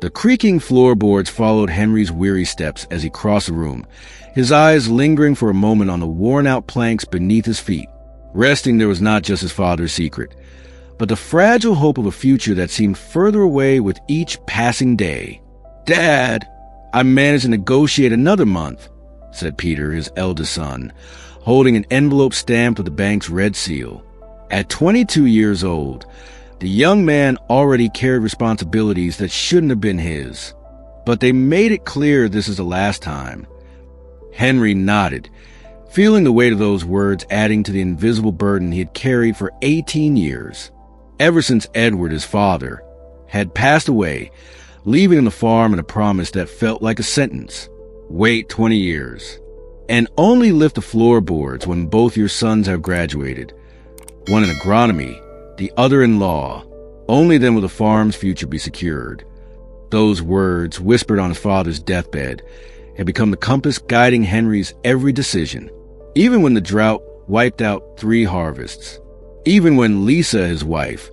The creaking floorboards followed Henry's weary steps as he crossed the room, his eyes lingering for a moment on the worn-out planks beneath his feet. Resting there was not just his father's secret, but the fragile hope of a future that seemed further away with each passing day. "Dad, I managed to negotiate another month," said Peter, his eldest son, holding an envelope stamped with the bank's red seal. At 22 years old, the young man already carried responsibilities that shouldn't have been his. But they made it clear this is the last time. Henry nodded, feeling the weight of those words adding to the invisible burden he had carried for 18 years. Ever since Edward, his father, had passed away, leaving him the farm and a promise that felt like a sentence. Wait 20 years, and only lift the floorboards when both your sons have graduated, one in agronomy, the other in law. Only then will the farm's future be secured. Those words, whispered on his father's deathbed, had become the compass guiding Henry's every decision, even when the drought wiped out 3 harvests. Even when Lisa, his wife,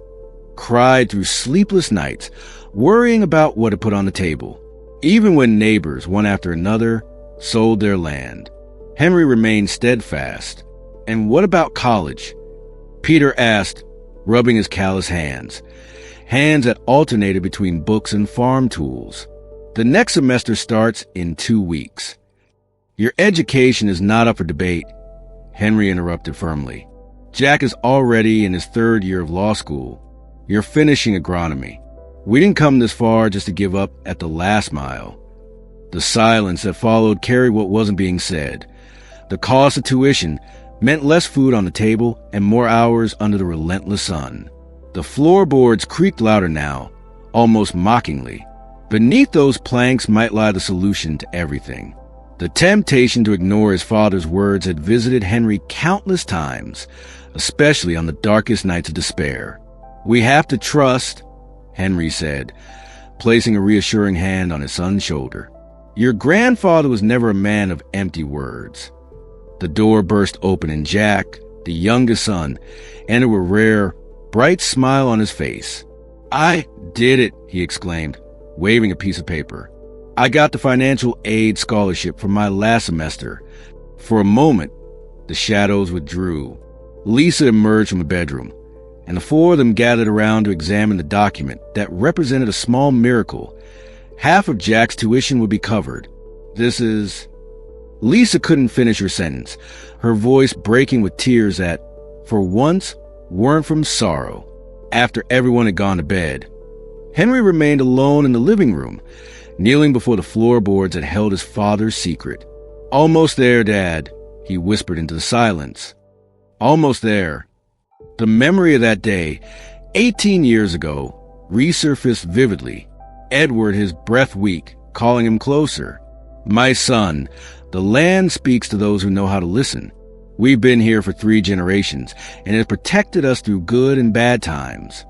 cried through sleepless nights, worrying about what to put on the table. Even when neighbors, one after another, sold their land. Henry remained steadfast. "And what about college?" Peter asked, rubbing his callous hands that alternated between books and farm tools. "The next semester starts in 2 weeks. Your education is not up for debate," Henry interrupted firmly. "Jack is already in his 3rd year of law school. You're finishing agronomy. We didn't come this far just to give up at the last mile." The silence that followed carried what wasn't being said. The cost of tuition meant less food on the table and more hours under the relentless sun. The floorboards creaked louder now, almost mockingly. Beneath those planks might lie the solution to everything. The temptation to ignore his father's words had visited Henry countless times, especially on the darkest nights of despair. "We have to trust," Henry said, placing a reassuring hand on his son's shoulder. "Your grandfather was never a man of empty words." The door burst open and Jack, the youngest son, entered with a rare, bright smile on his face. "I did it," he exclaimed, waving a piece of paper. "I got the financial aid scholarship for my last semester." For a moment, the shadows withdrew. Lisa emerged from the bedroom, and the 4 of them gathered around to examine the document that represented a small miracle. Half of Jack's tuition would be covered. "This is..." Lisa couldn't finish her sentence, her voice breaking with tears that, for once, weren't from sorrow. After everyone had gone to bed, Henry remained alone in the living room, kneeling before the floorboards that held his father's secret. "Almost there, Dad," he whispered into the silence. "Almost there." The memory of that day, 18 years ago, resurfaced vividly. Edward, his breath weak, calling him closer. "My son, the land speaks to those who know how to listen. We've been here for 3 generations, and it has protected us through good and bad times."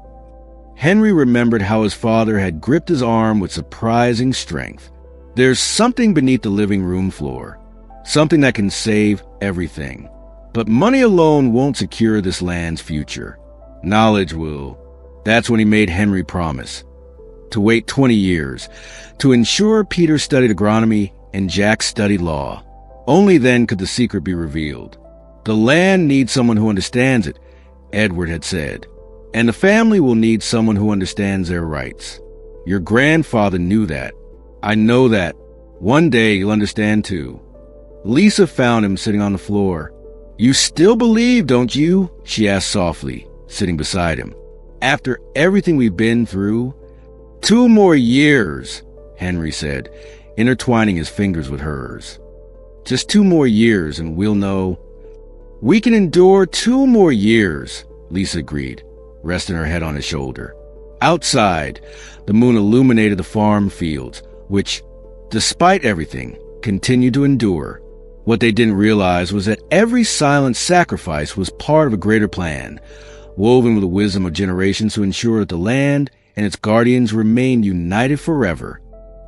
Henry remembered how his father had gripped his arm with surprising strength. There's something beneath the living room floor, something that can save everything. But money alone won't secure this land's future. Knowledge will. That's when he made Henry promise to wait 20 years, to ensure Peter studied agronomy and Jack studied law. Only then could the secret be revealed. "The land needs someone who understands it," Edward had said, "and the family will need someone who understands their rights. Your grandfather knew that. I know that. One day you'll understand too." Lisa found him sitting on the floor. "You still believe, don't you?" she asked softly, sitting beside him. "After everything we've been through?" "2 more years," Henry said, intertwining his fingers with hers. "Just 2 more years and we'll know." "We can endure 2 more years," Lisa agreed, resting her head on his shoulder. Outside, the moon illuminated the farm fields, which, despite everything, continued to endure. What they didn't realize was that every silent sacrifice was part of a greater plan, woven with the wisdom of generations to ensure that the land and its guardians remained united forever.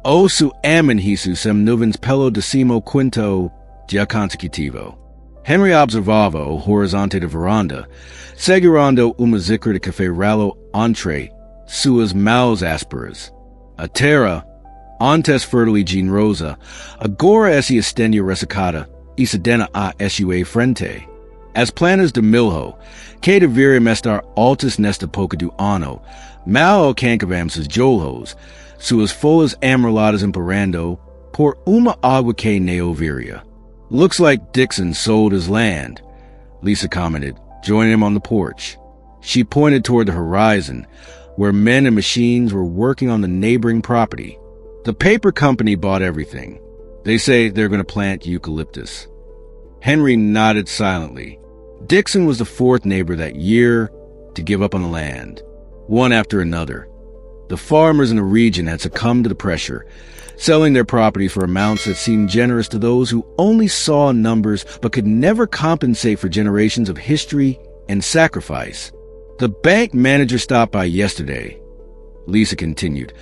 O su amen hisu sem nuvens pelo decimo quinto dia consecutivo. Henry observava o horizonte de veranda, segurando uma zicra de café ralo entre suas mãos ásperas. A terra, antes fertili gene rosa, agora esse estendia resicata, isidena a sua frente. As planas de milho, que deveriam estar altas nesta época do ano, mal alcançavam seus joelhos, suas folhas amareladas emparando, por uma água que neoviria. Looks like Dixon sold his land, Lisa commented, joining him on the porch. She pointed toward the horizon, where men and machines were working on the neighboring property. The paper company bought everything. They say they're going to plant eucalyptus. Henry nodded silently. Dixon was the fourth neighbor that year to give up on the land, one after another. The farmers in the region had succumbed to the pressure, selling their properties for amounts that seemed generous to those who only saw numbers but could never compensate for generations of history and sacrifice. The bank manager stopped by yesterday, Lisa continued,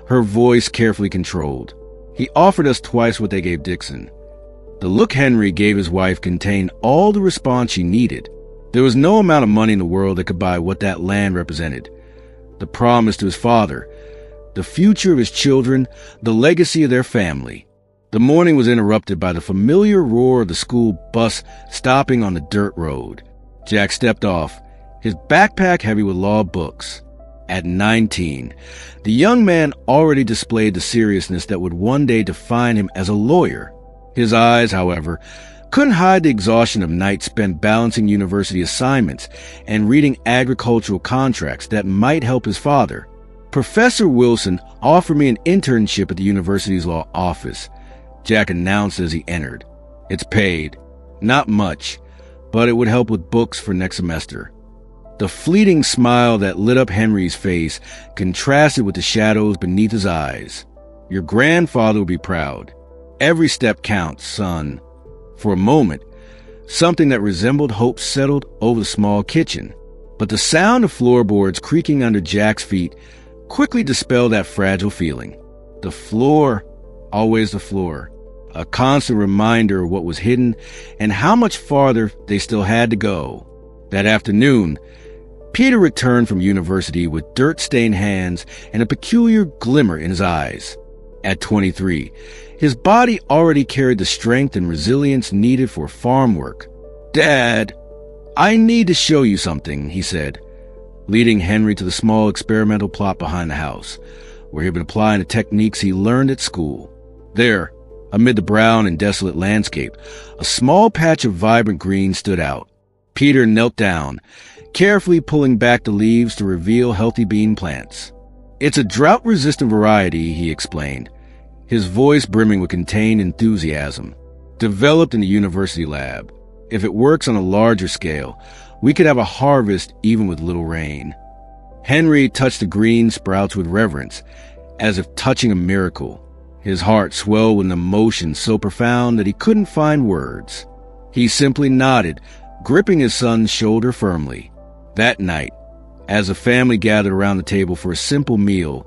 her voice carefully controlled. He offered us twice what they gave Dixon. The look Henry gave his wife contained all the response she needed. There was no amount of money in the world that could buy what that land represented. The promise to his father, the future of his children, the legacy of their family. The morning was interrupted by the familiar roar of the school bus stopping on the dirt road. Jack stepped off, his backpack heavy with law books. At 19, the young man already displayed the seriousness that would one day define him as a lawyer. His eyes, however, couldn't hide the exhaustion of nights spent balancing university assignments and reading agricultural contracts that might help his father. Professor Wilson offered me an internship at the university's law office, Jack announced as he entered. It's paid. Not much, but it would help with books for next semester. The fleeting smile that lit up Henry's face contrasted with the shadows beneath his eyes. Your grandfather will be proud. Every step counts, son. For a moment, something that resembled hope settled over the small kitchen, but the sound of floorboards creaking under Jack's feet quickly dispelled that fragile feeling. The floor, always the floor, a constant reminder of what was hidden and how much farther they still had to go. That afternoon, Peter returned from university with dirt-stained hands and a peculiar glimmer in his eyes. At 23, his body already carried the strength and resilience needed for farm work. Dad, I need to show you something, he said, leading Henry to the small experimental plot behind the house, where he'd been applying the techniques he learned at school. There, amid the brown and desolate landscape, a small patch of vibrant green stood out. Peter knelt down, carefully pulling back the leaves to reveal healthy bean plants. It's a drought-resistant variety, he explained, his voice brimming with contained enthusiasm. Developed in the university lab. If it works on a larger scale, we could have a harvest even with little rain. Henry touched the green sprouts with reverence, as if touching a miracle. His heart swelled with an emotion so profound that he couldn't find words. He simply nodded, gripping his son's shoulder firmly. That night, as the family gathered around the table for a simple meal,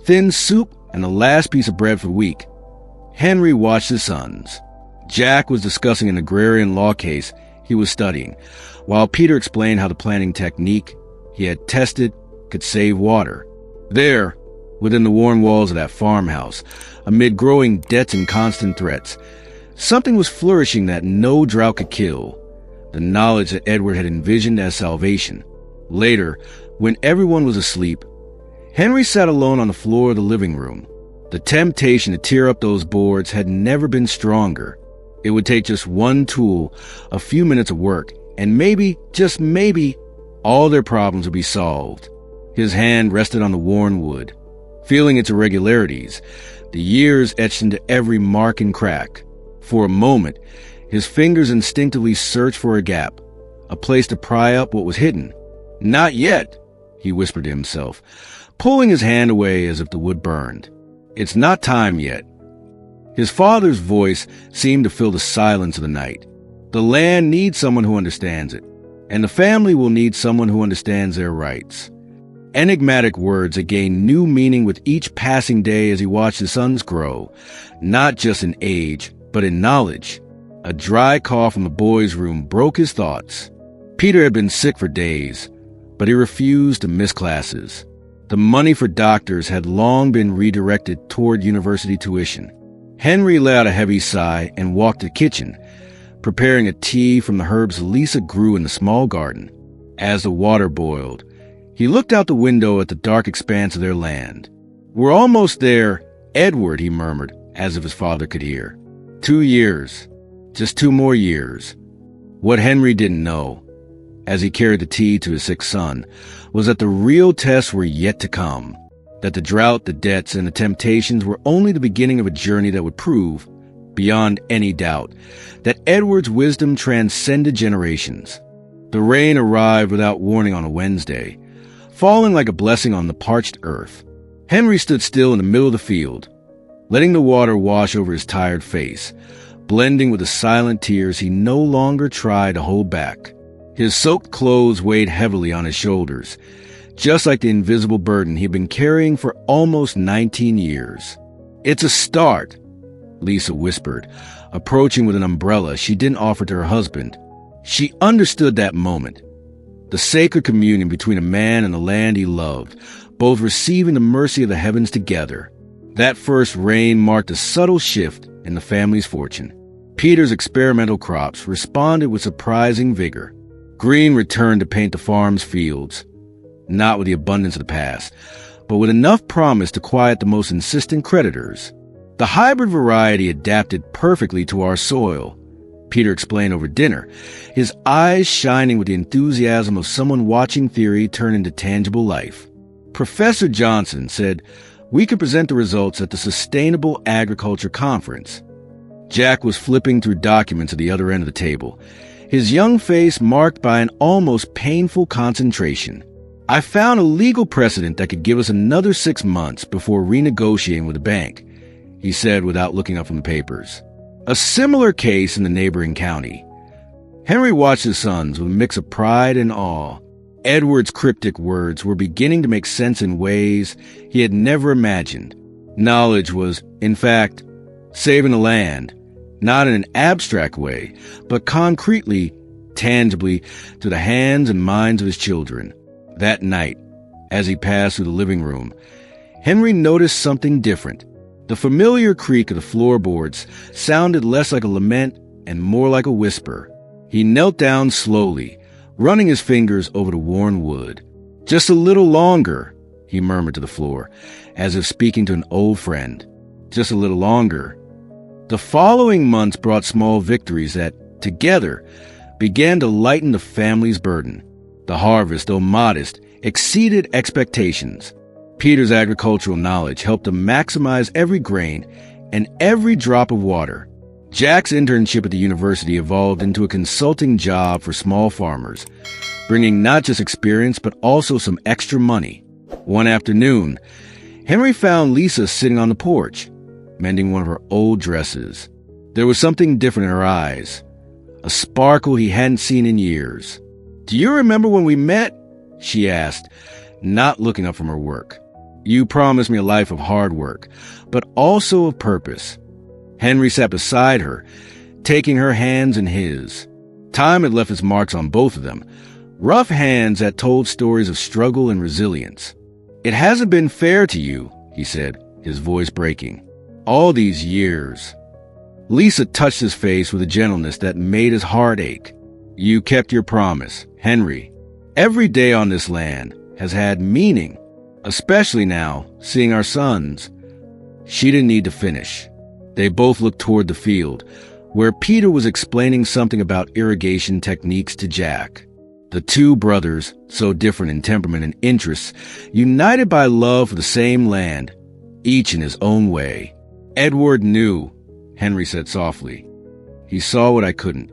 thin soup and the last piece of bread for the week, Henry watched his sons. Jack was discussing an agrarian law case he was studying, while Peter explained how the planting technique he had tested could save water. There, within the worn walls of that farmhouse, amid growing debts and constant threats, something was flourishing that no drought could kill, the knowledge that Edward had envisioned as salvation. Later, when everyone was asleep, Henry sat alone on the floor of the living room. The temptation to tear up those boards had never been stronger. It would take just one tool, a few minutes of work, and maybe, just maybe, all their problems would be solved. His hand rested on the worn wood, feeling its irregularities, the years etched into every mark and crack. For a moment, his fingers instinctively searched for a gap, a place to pry up what was hidden. Not yet, he whispered to himself, pulling his hand away as if the wood burned. It's not time yet. His father's voice seemed to fill the silence of the night. The land needs someone who understands it, and the family will need someone who understands their rights. Enigmatic words that gained new meaning with each passing day as he watched his sons grow, not just in age, but in knowledge. A dry cough from the boys' room broke his thoughts. Peter had been sick for days, but he refused to miss classes. The money for doctors had long been redirected toward university tuition. Henry let out a heavy sigh and walked to the kitchen, preparing a tea from the herbs Lisa grew in the small garden. As the water boiled, he looked out the window at the dark expanse of their land. "We're almost there, Edward," he murmured, as if his father could hear. 2 years. Just 2 more years. What Henry didn't know, as he carried the tea to his sick son, was that the real tests were yet to come, that the drought, the debts, and the temptations were only the beginning of a journey that would prove, beyond any doubt, that Edward's wisdom transcended generations. The rain arrived without warning on a Wednesday, falling like a blessing on the parched earth. Henry stood still in the middle of the field, letting the water wash over his tired face, blending with the silent tears he no longer tried to hold back. His soaked clothes weighed heavily on his shoulders, just like the invisible burden he'd been carrying for almost 19 years. "It's a start," Lisa whispered, approaching with an umbrella she didn't offer to her husband. She understood that moment. The sacred communion between a man and the land he loved, both receiving the mercy of the heavens together. That first rain marked a subtle shift in the family's fortune. Peter's experimental crops responded with surprising vigor. Green returned to paint the farm's fields, not with the abundance of the past, but with enough promise to quiet the most insistent creditors. "The hybrid variety adapted perfectly to our soil," Peter explained over dinner, his eyes shining with the enthusiasm of someone watching theory turn into tangible life. Professor Johnson said we could present the results at the Sustainable Agriculture Conference. Jack was flipping through documents at the other end of the table, his young face marked by an almost painful concentration. "I found a legal precedent that could give us another 6 months before renegotiating with the bank," he said without looking up from the papers. "A similar case in the neighboring county." Henry watched his sons with a mix of pride and awe. Edward's cryptic words were beginning to make sense in ways he had never imagined. Knowledge was, in fact, saving the land, not in an abstract way, but concretely, tangibly, to the hands and minds of his children. That night, as he passed through the living room, Henry noticed something different. The familiar creak of the floorboards sounded less like a lament and more like a whisper. He knelt down slowly, running his fingers over the worn wood. "Just a little longer," he murmured to the floor, as if speaking to an old friend. "Just a little longer." The following months brought small victories that, together, began to lighten the family's burden. The harvest, though modest, exceeded expectations. Peter's agricultural knowledge helped to maximize every grain and every drop of water. Jack's internship at the university evolved into a consulting job for small farmers, bringing not just experience but also some extra money. One afternoon, Henry found Lisa sitting on the porch, mending one of her old dresses. There was something different in her eyes, a sparkle he hadn't seen in years. "Do you remember when we met?" she asked, not looking up from her work. "You promised me a life of hard work, but also of purpose." Henry sat beside her, taking her hands in his. Time had left its marks on both of them, rough hands that told stories of struggle and resilience. "It hasn't been fair to you," he said, his voice breaking. "All these years." Lisa touched his face with a gentleness that made his heart ache. "You kept your promise, Henry. Every day on this land has had meaning, especially now, seeing our sons." She didn't need to finish. They both looked toward the field, where Peter was explaining something about irrigation techniques to Jack. The two brothers, so different in temperament and interests, united by love for the same land, each in his own way. "Edward knew," Henry said softly. "He saw what I couldn't."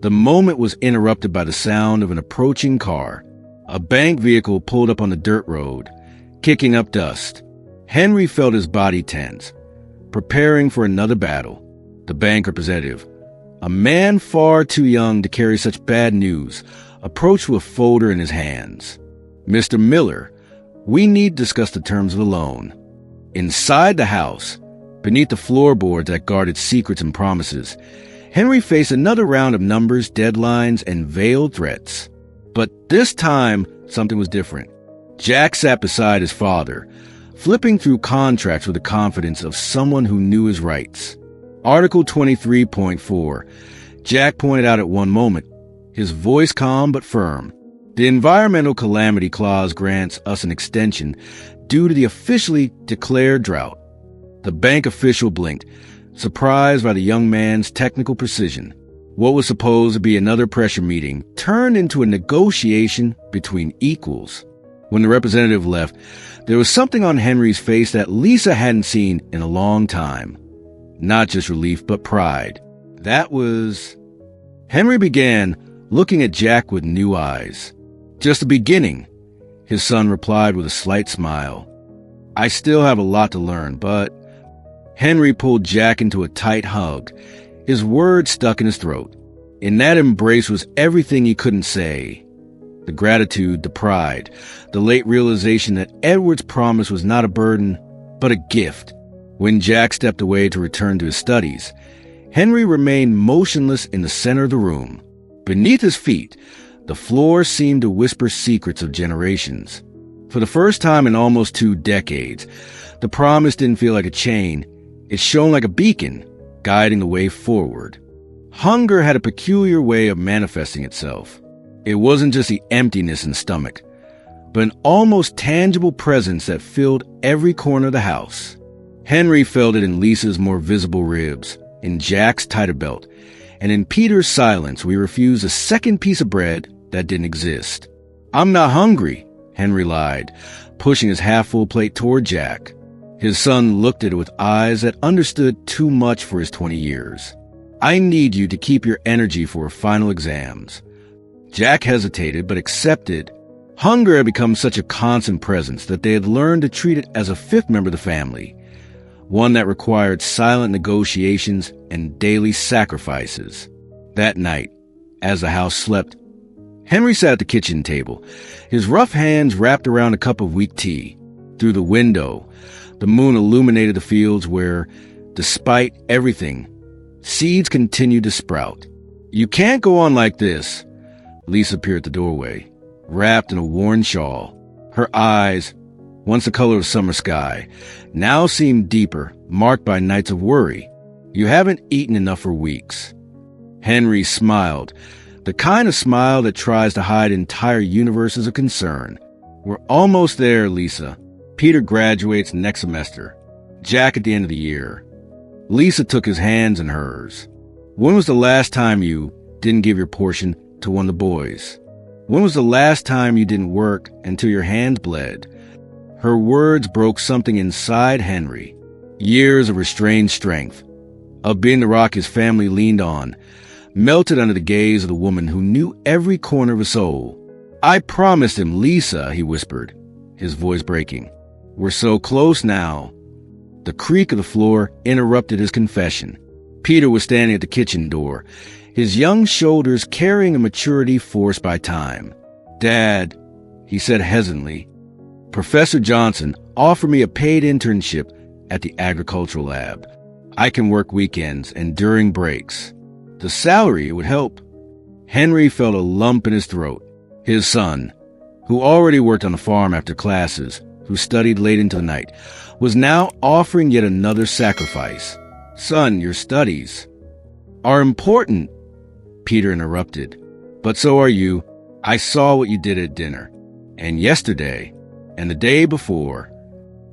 The moment was interrupted by the sound of an approaching car. A bank vehicle pulled up on the dirt road, kicking up dust. Henry felt his body tense, preparing for another battle. The bank representative, a man far too young to carry such bad news, approached with a folder in his hands. "Mr. Miller, we need to discuss the terms of the loan." Inside the house, beneath the floorboards that guarded secrets and promises, Henry faced another round of numbers, deadlines, and veiled threats. But this time, something was different. Jack sat beside his father, flipping through contracts with the confidence of someone who knew his rights. Article 23.4. Jack pointed out at one moment, his voice calm but firm. The Environmental Calamity Clause grants us an extension due to the officially declared drought. The bank official blinked, surprised by the young man's technical precision. What was supposed to be another pressure meeting turned into a negotiation between equals. When the representative left, there was something on Henry's face that Lisa hadn't seen in a long time. Not just relief, but pride. That was... Henry began, looking at Jack with new eyes. Just the beginning, his son replied with a slight smile. I still have a lot to learn, but... Henry pulled Jack into a tight hug, his words stuck in his throat. In that embrace was everything he couldn't say. The gratitude, the pride, the late realization that Edward's promise was not a burden, but a gift. When Jack stepped away to return to his studies, Henry remained motionless in the center of the room. Beneath his feet, the floor seemed to whisper secrets of generations. For the first time in almost 2 decades, the promise didn't feel like a chain. It shone like a beacon, guiding the way forward. Hunger had a peculiar way of manifesting itself. It wasn't just the emptiness in the stomach, but an almost tangible presence that filled every corner of the house. Henry felt it in Lisa's more visible ribs, in Jack's tighter belt, and in Peter's silence we refused a second piece of bread that didn't exist. I'm not hungry, Henry lied, pushing his half-full plate toward Jack. His son looked at it with eyes that understood too much for his 20 years. I need you to keep your energy for final exams. Jack hesitated, but accepted. Hunger had become such a constant presence that they had learned to treat it as a fifth member of the family, one that required silent negotiations and daily sacrifices. That night, as the house slept, Henry sat at the kitchen table, his rough hands wrapped around a cup of weak tea. Through the window, the moon illuminated the fields where, despite everything, seeds continued to sprout. You can't go on like this. Lisa appeared at the doorway, wrapped in a worn shawl. Her eyes, once the color of summer sky, now seemed deeper, marked by nights of worry. You haven't eaten enough for weeks. Henry smiled, the kind of smile that tries to hide entire universes of concern. We're almost there, Lisa. Peter graduates next semester. Jack at the end of the year. Lisa took his hands in hers. When was the last time you didn't give your portion to one of the boys? When was the last time you didn't work until your hands bled? Her words broke something inside Henry. Years of restrained strength, of being the rock his family leaned on, melted under the gaze of the woman who knew every corner of his soul. I promised him, Lisa, he whispered, his voice breaking. We're so close now. The creak of the floor interrupted his confession. Peter was standing at the kitchen door, his young shoulders carrying a maturity forced by time. Dad, he said hesitantly, Professor Johnson offered me a paid internship at the agricultural lab. I can work weekends and during breaks. The salary would help. Henry felt a lump in his throat. His son, who already worked on the farm after classes, who studied late into the night, was now offering yet another sacrifice. Son, your studies are important, Peter interrupted. But so are you. I saw what you did at dinner. And yesterday, and the day before.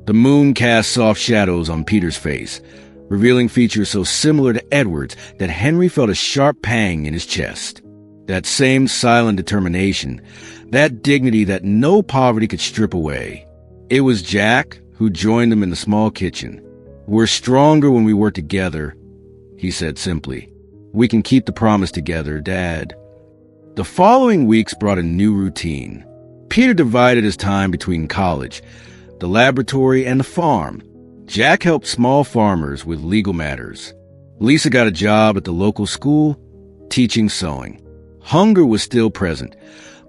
The moon cast soft shadows on Peter's face, revealing features so similar to Edward's that Henry felt a sharp pang in his chest. That same silent determination, that dignity that no poverty could strip away. It was Jack who joined them in the small kitchen. We're stronger when we work together, he said simply. We can keep the promise together, Dad. The following weeks brought a new routine. Peter divided his time between college, the laboratory, and the farm. Jack helped small farmers with legal matters. Lisa got a job at the local school, teaching sewing. Hunger was still present,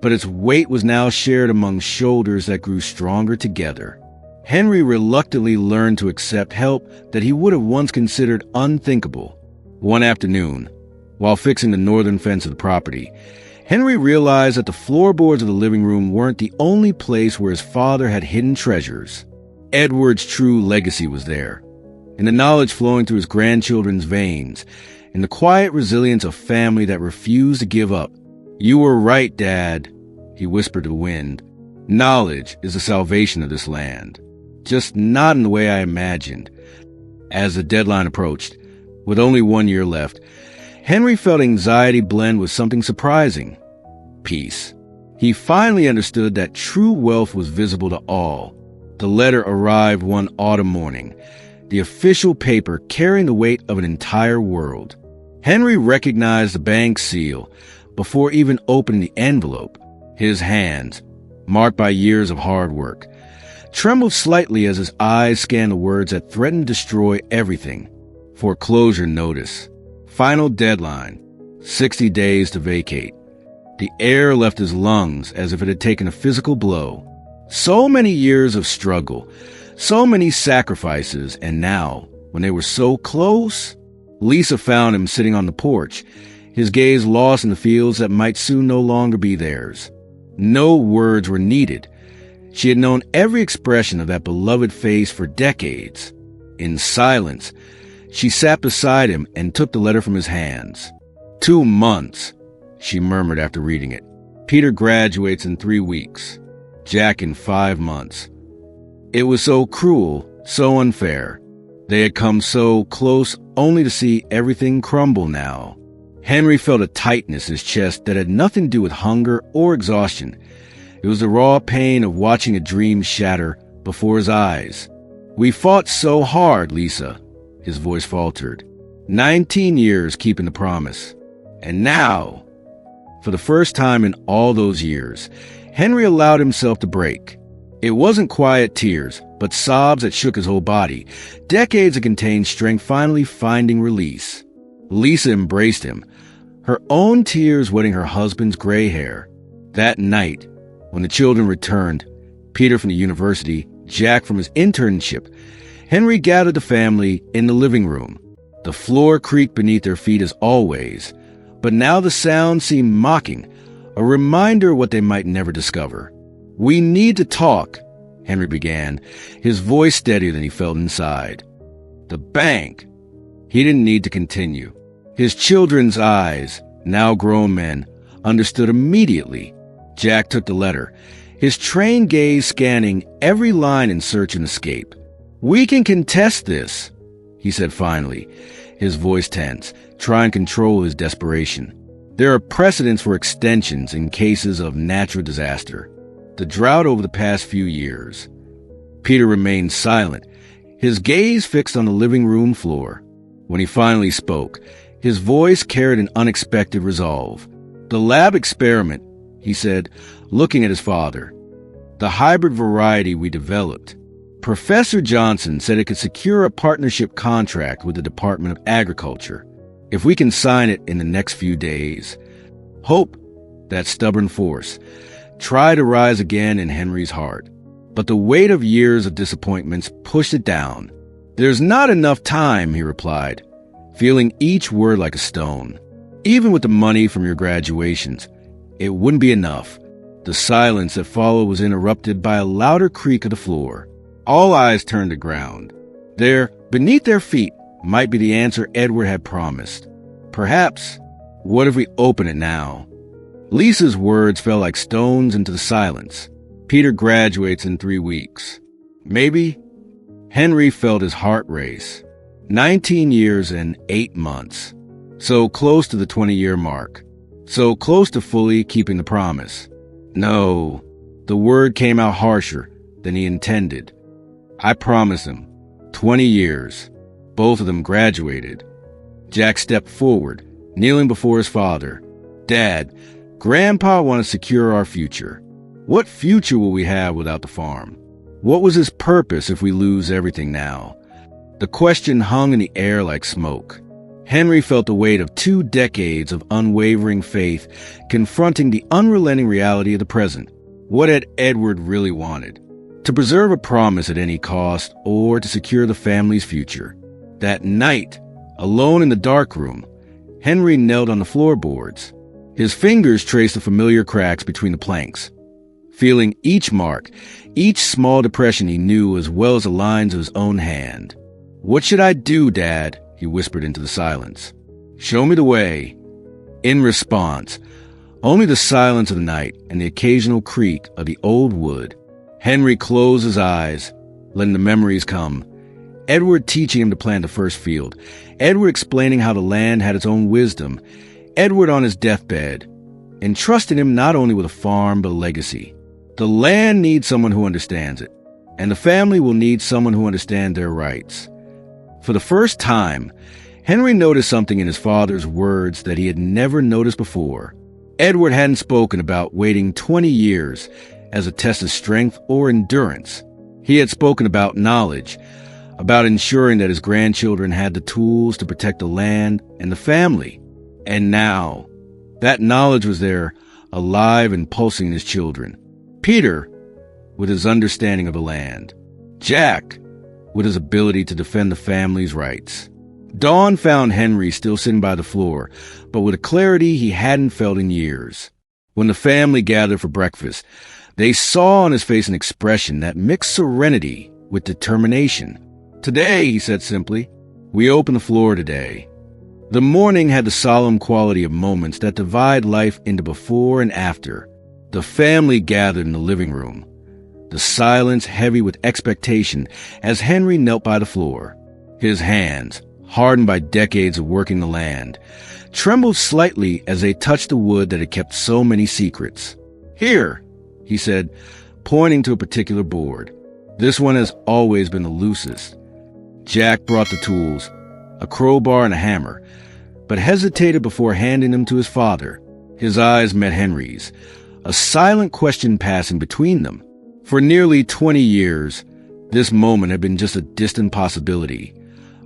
but its weight was now shared among shoulders that grew stronger together. Henry reluctantly learned to accept help that he would have once considered unthinkable. One afternoon, while fixing the northern fence of the property, Henry realized that the floorboards of the living room weren't the only place where his father had hidden treasures. Edward's true legacy was there, in the knowledge flowing through his grandchildren's veins, in the quiet resilience of family that refused to give up. "You were right, Dad," he whispered to the wind. "Knowledge is the salvation of this land. Just not in the way I imagined." As the deadline approached, with only 1 year left, Henry felt anxiety blend with something surprising: peace. He finally understood that true wealth was visible to all. The letter arrived one autumn morning, the official paper carrying the weight of an entire world. Henry recognized the bank seal before even opening the envelope. His hands, marked by years of hard work, trembled slightly as his eyes scanned the words that threatened to destroy everything. Foreclosure notice. Final deadline. 60 days to vacate. The air left his lungs as if it had taken a physical blow. So many years of struggle, so many sacrifices, and now, when they were so close, Lisa found him sitting on the porch, his gaze lost in the fields that might soon no longer be theirs. No words were needed. She had known every expression of that beloved face for decades. In silence, she sat beside him and took the letter from his hands. 2 months, she murmured after reading it. Peter graduates in 3 weeks. Jack in 5 months. It was so cruel, so unfair. They had come so close only to see everything crumble now. Henry felt a tightness in his chest that had nothing to do with hunger or exhaustion. It was the raw pain of watching a dream shatter before his eyes. "We fought so hard, Lisa," his voice faltered. 19 years keeping the promise. And now, for the first time in all those years, Henry allowed himself to break. It wasn't quiet tears, but sobs that shook his whole body, decades of contained strength finally finding release. Lisa embraced him, her own tears wetting her husband's gray hair. That night, when the children returned, Peter from the university, Jack from his internship, Henry gathered the family in the living room. The floor creaked beneath their feet as always, but now the sound seemed mocking, a reminder of what they might never discover. "We need to talk," Henry began, his voice steadier than he felt inside. "The bank." He didn't need to continue. His children's eyes, now grown men, understood immediately. Jack took the letter, his trained gaze scanning every line in search and escape. "We can contest this," he said finally, his voice tense, trying to control his desperation. "There are precedents for extensions in cases of natural disaster. The drought over the past few years." Peter remained silent, his gaze fixed on the living room floor. When he finally spoke, his voice carried an unexpected resolve. "The lab experiment," he said, looking at his father. "The hybrid variety we developed. Professor Johnson said it could secure a partnership contract with the Department of Agriculture. If we can sign it in the next few days." Hope, that stubborn force, tried to rise again in Henry's heart. But the weight of years of disappointments pushed it down. "There's not enough time," he replied, feeling each word like a stone. "Even with the money from your graduations, it wouldn't be enough." The silence that followed was interrupted by a louder creak of the floor. All eyes turned to ground. There, beneath their feet, might be the answer Edward had promised. Perhaps, what if we open it now? Lisa's words fell like stones into the silence. "Peter graduates in 3 weeks. Maybe?" Henry felt his heart race. 19 years and 8 months. So close to the 20-year mark. So close to fully keeping the promise. No, the word came out harsher than he intended. "I promise him. 20 years. Both of them graduated." Jack stepped forward, kneeling before his father. "Dad, Grandpa wants to secure our future. What future will we have without the farm? What was his purpose if we lose everything now?" The question hung in the air like smoke. Henry felt the weight of 2 decades of unwavering faith confronting the unrelenting reality of the present. What had Edward really wanted? To preserve a promise at any cost, or to secure the family's future. That night, alone in the dark room, Henry knelt on the floorboards. His fingers traced the familiar cracks between the planks. Feeling each mark, each small depression he knew as well as the lines of his own hand. "What should I do, Dad?" he whispered into the silence. "Show me the way." In response, only the silence of the night and the occasional creak of the old wood. Henry closed his eyes, letting the memories come. Edward teaching him to plant the first field. Edward explaining how the land had its own wisdom. Edward on his deathbed, entrusting him not only with a farm but a legacy. The land needs someone who understands it, and the family will need someone who understands their rights. For the first time, Henry noticed something in his father's words that he had never noticed before. Edward hadn't spoken about waiting 20 years as a test of strength or endurance. He had spoken about knowledge, about ensuring that his grandchildren had the tools to protect the land and the family. And now, that knowledge was there, alive and pulsing in his children. Peter, with his understanding of the land. Jack, with his ability to defend the family's rights. Dawn found Henry still sitting by the floor, but with a clarity he hadn't felt in years. When the family gathered for breakfast, they saw on his face an expression that mixed serenity with determination. "Today," he said simply, "we open the floor today." The morning had the solemn quality of moments that divide life into before and after. The family gathered in the living room, the silence heavy with expectation as Henry knelt by the floor. His hands, hardened by decades of working the land, trembled slightly as they touched the wood that had kept so many secrets. "Here," he said, pointing to a particular board. "This one has always been the loosest." Jack brought the tools, a crowbar and a hammer, but hesitated before handing them to his father. His eyes met Henry's, a silent question passing between them. For nearly 20 years, this moment had been just a distant possibility,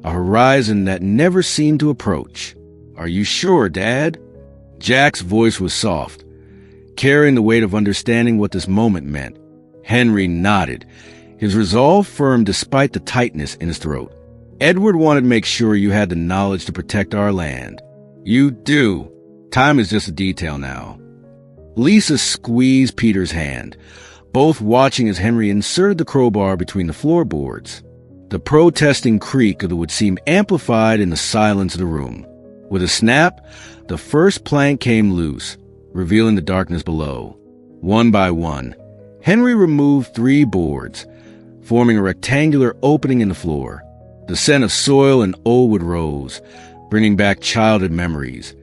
a horizon that never seemed to approach. "Are you sure, Dad?" Jack's voice was soft, carrying the weight of understanding what this moment meant. Henry nodded, his resolve firm despite the tightness in his throat. "Edward wanted to make sure you had the knowledge to protect our land." "You do. Time is just a detail now." Lisa squeezed Peter's hand, both watching as Henry inserted the crowbar between the floorboards. The protesting creak of the wood seemed amplified in the silence of the room. With a snap, the first plank came loose, revealing the darkness below. One by one, Henry removed 3 boards, forming a rectangular opening in the floor. The scent of soil and old wood rose, bringing back childhood memories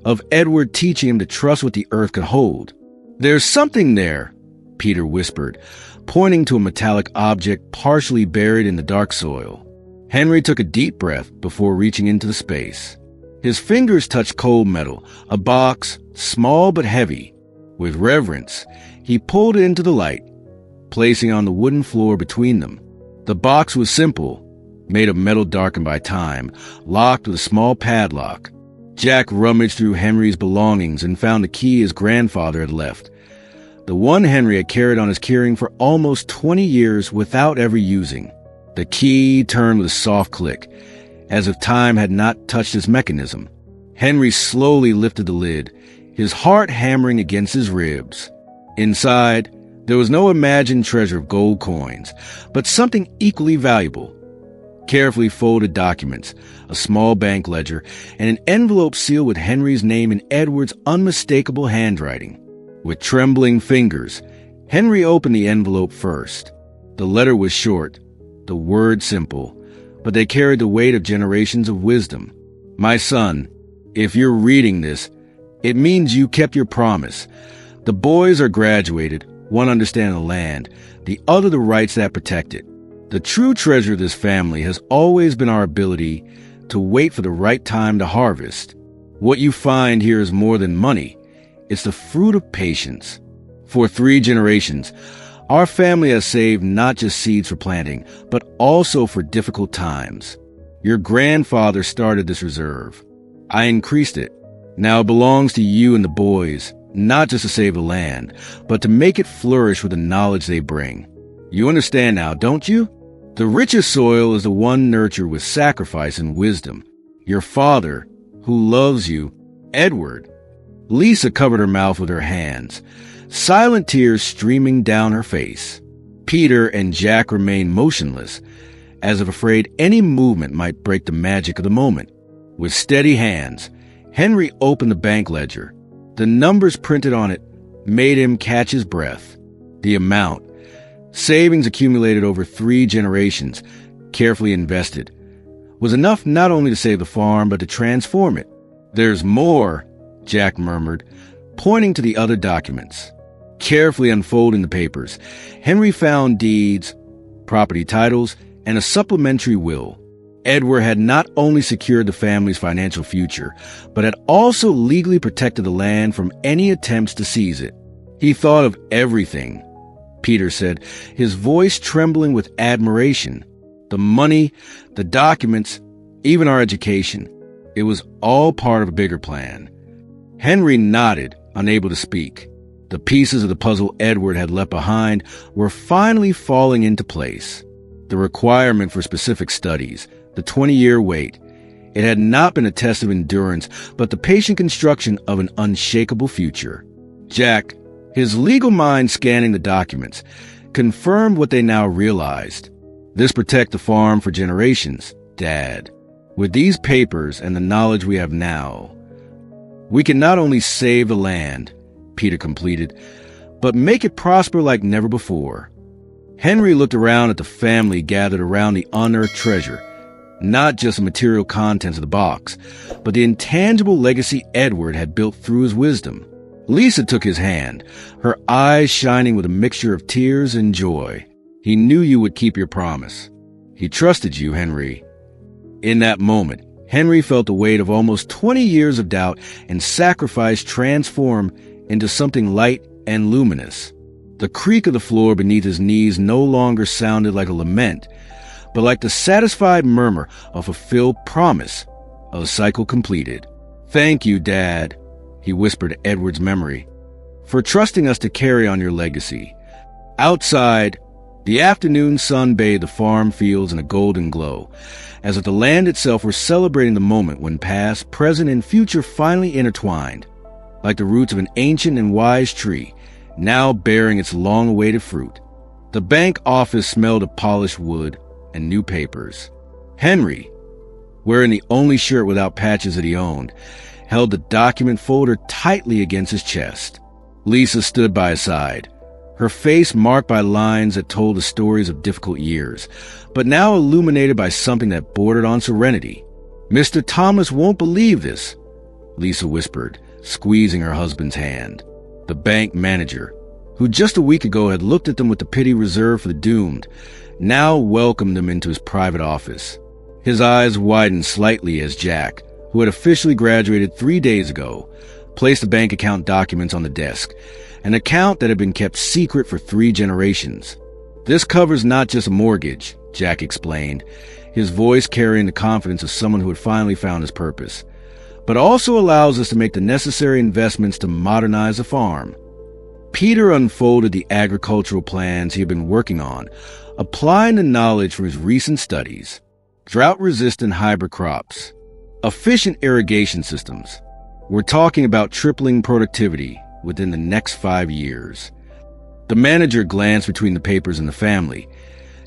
of Edward teaching him to trust what the earth could hold. "There's something there," Peter whispered, pointing to a metallic object partially buried in the dark soil. Henry took a deep breath before reaching into the space. His fingers touched cold metal, a box, small but heavy. With reverence, he pulled it into the light, placing it on the wooden floor between them. The box was simple, made of metal darkened by time, locked with a small padlock. Jack rummaged through Henry's belongings and found the key his grandfather had left, the one Henry had carried on his keyring for almost 20 years without ever using. The key turned with a soft click, as if time had not touched its mechanism. Henry slowly lifted the lid, his heart hammering against his ribs. Inside, there was no imagined treasure of gold coins, but something equally valuable. Carefully folded documents, a small bank ledger, and an envelope sealed with Henry's name in Edward's unmistakable handwriting. With trembling fingers, Henry opened the envelope first. The letter was short, the words simple, but they carried the weight of generations of wisdom. "My son, if you're reading this, it means you kept your promise. The boys are graduated, one understands the land, the other the rights that protect it. The true treasure of this family has always been our ability to wait for the right time to harvest. What you find here is more than money. It's the fruit of patience. For 3 generations, our family has saved not just seeds for planting, but also for difficult times. Your grandfather started this reserve. I increased it. Now it belongs to you and the boys, not just to save the land, but to make it flourish with the knowledge they bring. You understand now, don't you? The richest soil is the one nurtured with sacrifice and wisdom. Your father, who loves you, Edward, Lisa covered her mouth with her hands, silent tears streaming down her face. Peter and Jack remained motionless, as if afraid any movement might break the magic of the moment. With steady hands, Henry opened the bank ledger. The numbers printed on it made him catch his breath. The amount, savings accumulated over 3 generations, carefully invested, was enough not only to save the farm, but to transform it. "There's more," Jack murmured, pointing to the other documents. Carefully unfolding the papers, Henry found deeds, property titles, and a supplementary will. Edward had not only secured the family's financial future, but had also legally protected the land from any attempts to seize it. "He thought of everything," Peter said, his voice trembling with admiration. "The money, the documents, even our education. It was all part of a bigger plan." Henry nodded, unable to speak. The pieces of the puzzle Edward had left behind were finally falling into place. The requirement for specific studies, the 20-year wait. It had not been a test of endurance, but the patient construction of an unshakable future. Jack, his legal mind scanning the documents, confirmed what they now realized. This protect the farm for generations, Dad. With these papers and the knowledge we have now, we can not only save the land, Peter completed, but make it prosper like never before. Henry looked around at the family gathered around the unearthed treasure, not just the material contents of the box, but the intangible legacy Edward had built through his wisdom. Lisa took his hand, her eyes shining with a mixture of tears and joy. "He knew you would keep your promise. He trusted you, Henry." In that moment, Henry felt the weight of almost 20 years of doubt and sacrifice transform into something light and luminous. The creak of the floor beneath his knees no longer sounded like a lament, but like the satisfied murmur of a fulfilled promise, of a cycle completed. "Thank you, Dad," he whispered Edward's memory, "for trusting us to carry on your legacy." Outside, the afternoon sun bathed the farm fields in a golden glow, as if the land itself were celebrating the moment when past, present, and future finally intertwined, like the roots of an ancient and wise tree, now bearing its long-awaited fruit. The bank office smelled of polished wood and new papers. Henry, wearing the only shirt without patches that he owned, held the document folder tightly against his chest. Lisa stood by his side, her face marked by lines that told the stories of difficult years, but now illuminated by something that bordered on serenity. "Mr. Thomas won't believe this," Lisa whispered, squeezing her husband's hand. The bank manager, who just a week ago had looked at them with the pity reserved for the doomed, now welcomed them into his private office. His eyes widened slightly as Jack, who had officially graduated 3 days ago, placed the bank account documents on the desk, an account that had been kept secret for 3 generations. "This covers not just a mortgage," Jack explained, his voice carrying the confidence of someone who had finally found his purpose, "but also allows us to make the necessary investments to modernize the farm." Peter unfolded the agricultural plans he had been working on, applying the knowledge from his recent studies. Drought-resistant hybrid crops, efficient irrigation systems. We're talking about tripling productivity within the next 5 years. The manager glanced between the papers and the family,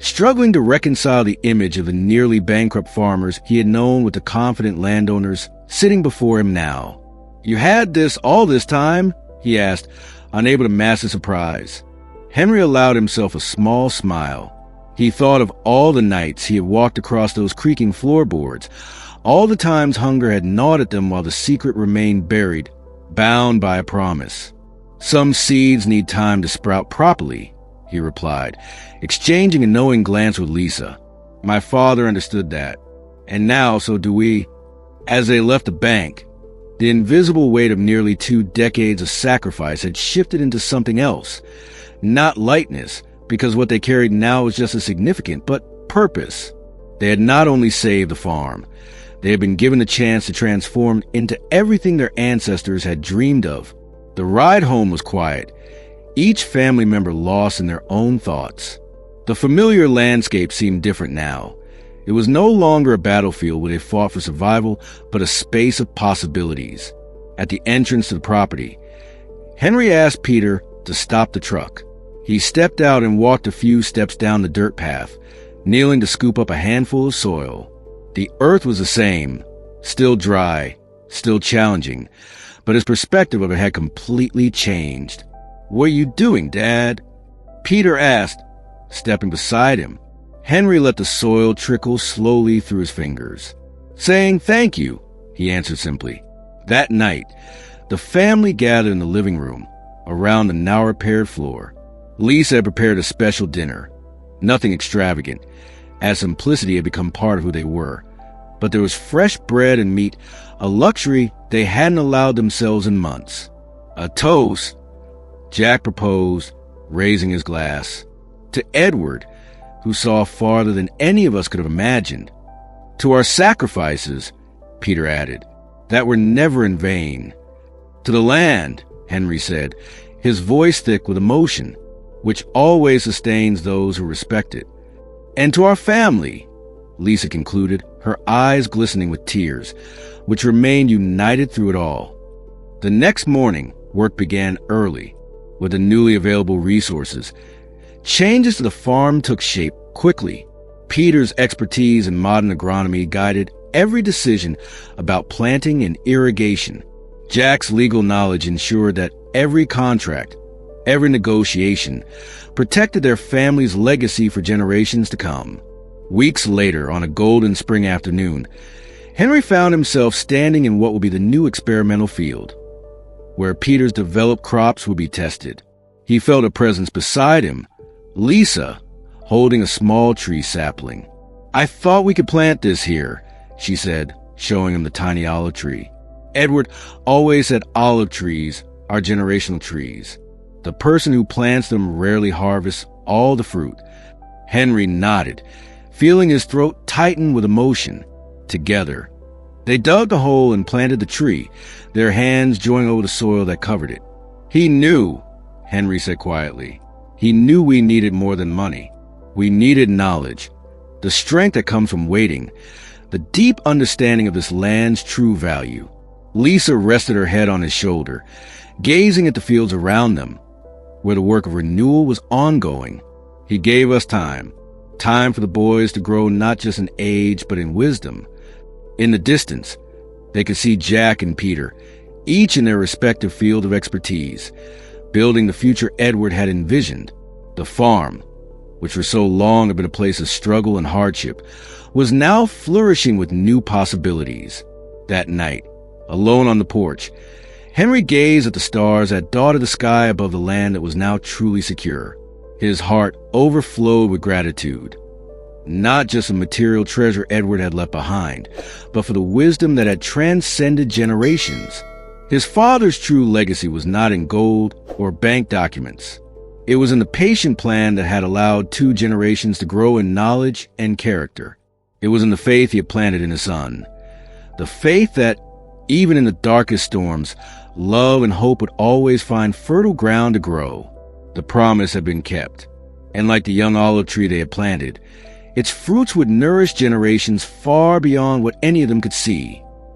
struggling to reconcile the image of the nearly bankrupt farmers he had known with the confident landowners sitting before him now. "You had this all this time?" he asked, unable to mask his surprise. Henry allowed himself a small smile. He thought of all the nights he had walked across those creaking floorboards, all the times hunger had gnawed at them while the secret remained buried, bound by a promise. "Some seeds need time to sprout properly," he replied, exchanging a knowing glance with Lisa. "My father understood that, and now so do we." As they left the bank, the invisible weight of nearly 2 decades of sacrifice had shifted into something else. Not lightness, because what they carried now was just as significant, but purpose. They had not only saved the farm, they had been given the chance to transform into everything their ancestors had dreamed of. The ride home was quiet, each family member lost in their own thoughts. The familiar landscape seemed different now. It was no longer a battlefield where they fought for survival, but a space of possibilities. at the entrance to the property. Henry asked Peter to stop the truck. He stepped out and walked a few steps down the dirt path, kneeling to scoop up a handful of soil. The earth was the same, still dry, still challenging, but his perspective of it had completely changed. "What are you doing, Dad?" Peter asked, stepping beside him. Henry let the soil trickle slowly through his fingers. "Saying thank you," he answered simply. That night, the family gathered in the living room, around the now-repaired floor. Lisa had prepared a special dinner. Nothing extravagant, as simplicity had become part of who they were. But there was fresh bread and meat, a luxury they hadn't allowed themselves in months. "A toast," Jack proposed, raising his glass. "To Edward, who saw farther than any of us could have imagined. To our sacrifices," Peter added, "that were never in vain. To the land," Henry said, his voice thick with emotion, which always sustains those who respect it. "And to our family," Lisa concluded, her eyes glistening with tears, which remained united through it all. The next morning, work began early, with the newly available resources. Changes to the farm took shape quickly. Peter's expertise in modern agronomy guided every decision about planting and irrigation. Jack's legal knowledge ensured that every contract, every negotiation, protected their family's legacy for generations to come. Weeks later, on a golden spring afternoon, Henry found himself standing in what would be the new experimental field, where Peter's developed crops would be tested. He felt a presence beside him, Lisa, holding a small tree sapling. "I thought we could plant this here," she said, showing him the tiny olive tree. "Edward always said olive trees are generational trees. The person who plants them rarely harvests all the fruit." Henry nodded, feeling his throat tighten with emotion. Together, they dug the hole and planted the tree, their hands joining over the soil that covered it. "He knew," Henry said quietly. "He knew we needed more than money. We needed knowledge, the strength that comes from waiting, the deep understanding of this land's true value." Lisa rested her head on his shoulder, gazing at the fields around them, where the work of renewal was ongoing. "He gave us time for the boys to grow not just in age but in wisdom." In the distance, they could see Jack and Peter, each in their respective field of expertise, building the future Edward had envisioned. The farm, which for so long had been a place of struggle and hardship, was now flourishing with new possibilities. That night, alone on the porch, Henry gazed at the stars that dotted the sky above the land that was now truly secure. His heart overflowed with gratitude, not just a material treasure Edward had left behind, but for the wisdom that had transcended generations. His father's true legacy was not in gold or bank documents. It was in the patient plan that had allowed 2 generations to grow in knowledge and character. It was in the faith he had planted in his son. The faith that, even in the darkest storms, love and hope would always find fertile ground to grow. The promise had been kept, and like the young olive tree they had planted, its fruits would nourish generations far beyond what any of them could see.